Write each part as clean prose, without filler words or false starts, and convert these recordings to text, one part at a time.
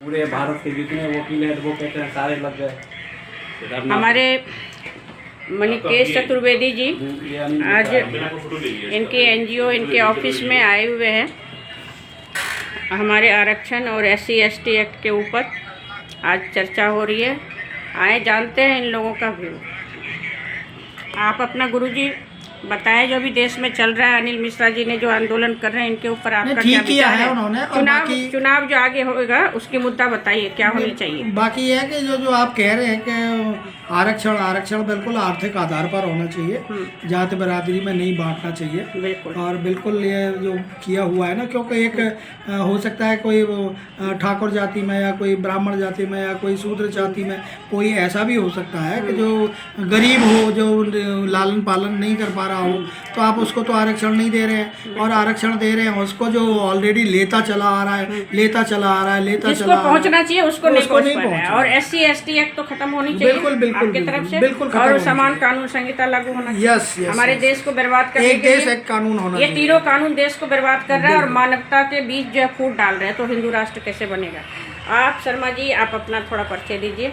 पूरे भारत के जितने वकील एडवोकेट हैं सारे लग गए। हमारे मणिकेश चतुर्वेदी जी आज इनके एनजीओ इनके ऑफिस में आए हुए हैं। हमारे आरक्षण और SC/ST एक्ट के ऊपर आज चर्चा हो रही है। आए जानते हैं इन लोगों का व्यू। आप अपना गुरुजी बताएं, जो भी देश में चल रहा है, अनिल मिश्रा जी ने जो आंदोलन कर रहे हैं इनके ऊपर आपका क्या विचार है? उन्होंने चुनाव जो आगे होगा उसकी मुद्दा बताइए, क्या होनी चाहिए। बाकी ये है कि जो आप कह रहे हैं कि आरक्षण बिल्कुल आर्थिक आधार पर होना चाहिए, जाति बरादरी में नहीं बांटना चाहिए। और बिल्कुल ये जो किया हुआ है ना, क्योंकि एक हो सकता है कोई ठाकुर जाति में या कोई ब्राह्मण जाति में या कोई शूद्र जाति में कोई ऐसा भी हो सकता है कि जो गरीब हो, जो लालन पालन नहीं कर पा रहा हो, तो आप उसको तो आरक्षण नहीं दे रहे हैं। और आरक्षण दे रहे हैं उसको जो ऑलरेडी लेता चला आ रहा है, जिसको पहुंचना चाहिए उसको नहीं पहुंच रहा है। और SC/ST एक्ट तो खत्म होनी चाहिए बिल्कुल आपकी तरफ से, बिल्कुल और समान कानून संहिता लागू होना चाहिए। यस हमारे देश को बर्बाद करने एक देश एक कानून होना ये तीनों कानून देश को बर्बाद कर रहा है और मानवता के बीच जो फूट डाल रहे हैं, तो हिंदू राष्ट्र कैसे बनेगा? आप शर्मा जी, आप अपना थोड़ा परिचय दीजिए।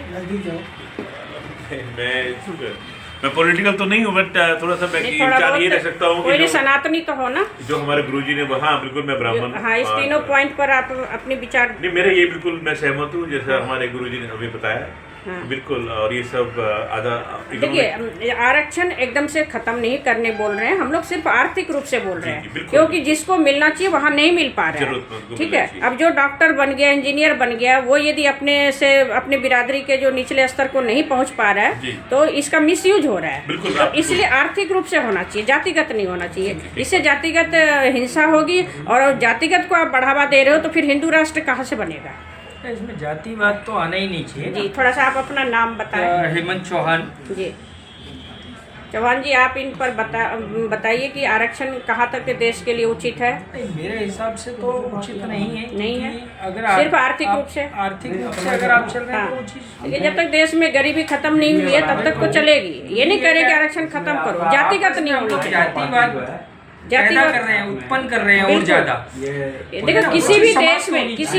मैं पॉलिटिकल तो नहीं हूँ, बट थोड़ा सा मैं विचार ये रह सकता हूँ कोई सनातनी तो हो ना, जो हमारे गुरुजी ने। हाँ बिल्कुल, मैं ब्राह्मण। हाँ, इस तीनों पॉइंट पर आप अपने विचार। नहीं, मेरे ये बिल्कुल मैं सहमत हूँ, जैसा हमारे गुरुजी ने अभी बताया। हाँ। बिल्कुल। और ये सब आधा देखिए, आरक्षण एकदम से खत्म नहीं करने बोल रहे हैं हम लोग, सिर्फ आर्थिक रूप से बोल रहे हैं, क्योंकि जिसको मिलना चाहिए वहाँ नहीं मिल पा रहा है। ठीक है, अब जो डॉक्टर बन गया, इंजीनियर बन गया, वो यदि अपने बिरादरी के जो निचले स्तर को नहीं पहुँच पा रहा है, तो इसका मिसयूज हो रहा है। तो इसलिए आर्थिक रूप से होना चाहिए, जातिगत नहीं होना चाहिए। इससे जातिगत हिंसा होगी, और जातिगत को आप बढ़ावा दे रहे हो तो फिर हिंदू राष्ट्र कहाँ से बनेगा? इसमें जातिवाद तो आना ही नहीं चाहिए जी। थोड़ा सा आप अपना नाम बताएं। हेमंत चौहान जी। चौहान जी, आप इन पर बताइए कि आरक्षण कहाँ तक के देश के लिए उचित है? मेरे हिसाब से तो उचित नहीं है। नहीं है, अगर सिर्फ आर्थिक रूप से अगर आप चल रहे हैं तो उचित। लेकिन जब तक देश में गरीबी खत्म नहीं हुई है तब तक तो चलेगी। ये नहीं करें कि आरक्षण खत्म करो, जातिगत नहीं होनी चाहिए। जातिवाद कर रहे हैं, उत्पन्न कर रहे हैं और ज्यादा। देखो, किसी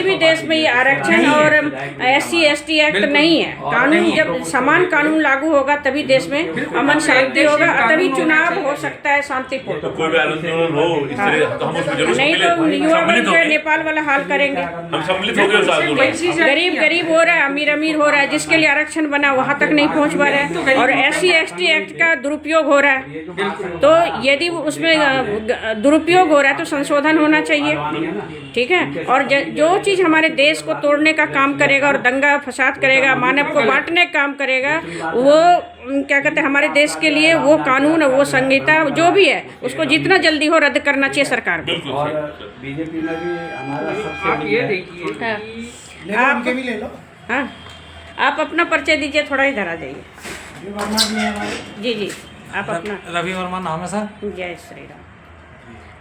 भी देश में ये आरक्षण और SC/ST एक्ट नहीं है। कानून जब समान कानून लागू होगा तभी देश में अमन शांति होगा, और तभी चुनाव हो सकता है शांतिपूर्ण। तो कोई भी आंदोलन हो इस तरह तो हम उसमें जरूर नहीं तो युवा वर्ग जो नेपाल वाला हाल करेंगे। हम सम्मिलित हो गए उस आंदोलन। गरीब हो रहा है, अमीर हो रहा है। जिसके लिए आरक्षण बना वहाँ तक नहीं पहुँच पा रहा है, और SC/ST एक्ट का दुरुपयोग हो रहा है। तो यदि उसमें दुरुपयोग हो रहा है तो संशोधन होना चाहिए। ठीक है, और जो चीज़ हमारे देश को तोड़ने का काम करेगा और दंगा फसाद करेगा, मानव को बांटने का काम करेगा, वो क्या कहते हैं, हमारे देश के लिए वो कानून, वो संहिता जो भी है, उसको जितना जल्दी हो रद्द करना चाहिए सरकार को। और बीजेपी में भी हमारा सबसे आप ये देखिए, आप भी ले लो। हाँ, आप अपना परिचय दीजिए, थोड़ा इधर आ जाइए। जी जी, आप अपना। रवि वर्मा नाम है सर। जय श्री राम।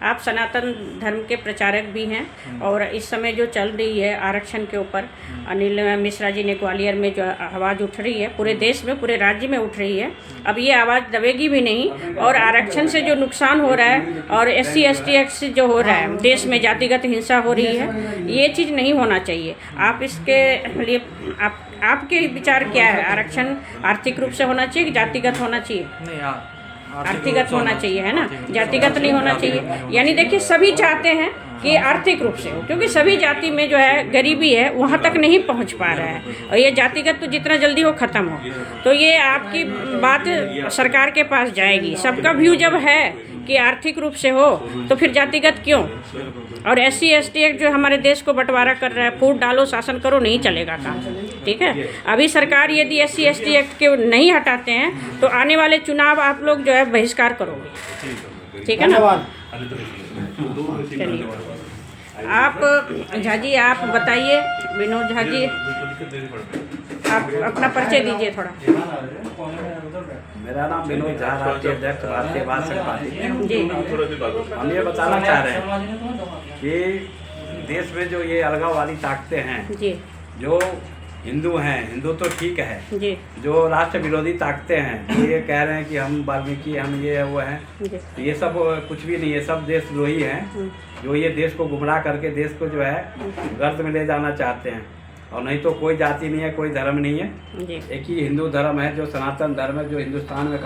आप सनातन धर्म के प्रचारक भी हैं, और इस समय जो चल रही है आरक्षण के ऊपर, अनिल मिश्रा जी ने ग्वालियर में जो आवाज़ उठ रही है, पूरे देश में, पूरे राज्य में उठ रही है। अब ये आवाज़ दबेगी भी नहीं, और आरक्षण से जो नुकसान हो रहा है और SC/ST एक्ट से जो हो रहा है, देश में जातिगत हिंसा हो रही है, ये चीज़ नहीं होना चाहिए। आप इसके लिए आपके विचार क्या है? आरक्षण आर्थिक रूप से होना चाहिए कि जातिगत होना चाहिए? नहीं, आर्थिकगत होना चाहिए, है ना, जातिगत नहीं होना चाहिए। यानी देखिए, सभी चाहते हैं कि आर्थिक रूप से हो, क्योंकि सभी जाति में जो है गरीबी है, वहाँ तक नहीं पहुँच पा रहा है, और ये जातिगत तो जितना जल्दी हो ख़त्म हो। तो ये आपकी बात सरकार के पास जाएगी। सबका व्यू जब है कि आर्थिक रूप से हो, तो फिर जातिगत क्यों? और SC/ST एक्ट जो हमारे देश को बंटवारा कर रहा है, फूट डालो शासन करो, नहीं चलेगा काम। ठीक है, अभी सरकार यदि SC/ST एक्ट के नहीं हटाते हैं तो आने वाले चुनाव आप लोग जो है बहिष्कार करोगे। ठीक है ना? चलिए, आप झा जी, आप बताइए। विनोद झा जी, आप अपना परिचय दीजिए थोड़ा। मेरा नाम विनोद झा, राष्ट्रीय अध्यक्ष भारतीय बाल संघ पार्टी जी। हम ये बताना चाह रहे हैं कि देश में जो ये अलगाववादी ताकतें हैं जी, जो हिंदू हैं, हिंदू तो ठीक है जी, जो राष्ट्र विरोधी ताकतें हैं, जो ये कह रहे हैं कि हम वाल्मीकि, हम ये वो हैं, तो ये सब कुछ भी नहीं है। सब देशद्रोही हैं, जो ये देश को गुमराह करके देश को जो है गर्त में ले जाना चाहते हैं। और नहीं तो कोई जाति नहीं है, कोई धर्म नहीं है। जी एक ही हिंदू धर्म है जो सनातन धर्म है, जो हिंदुस्तान में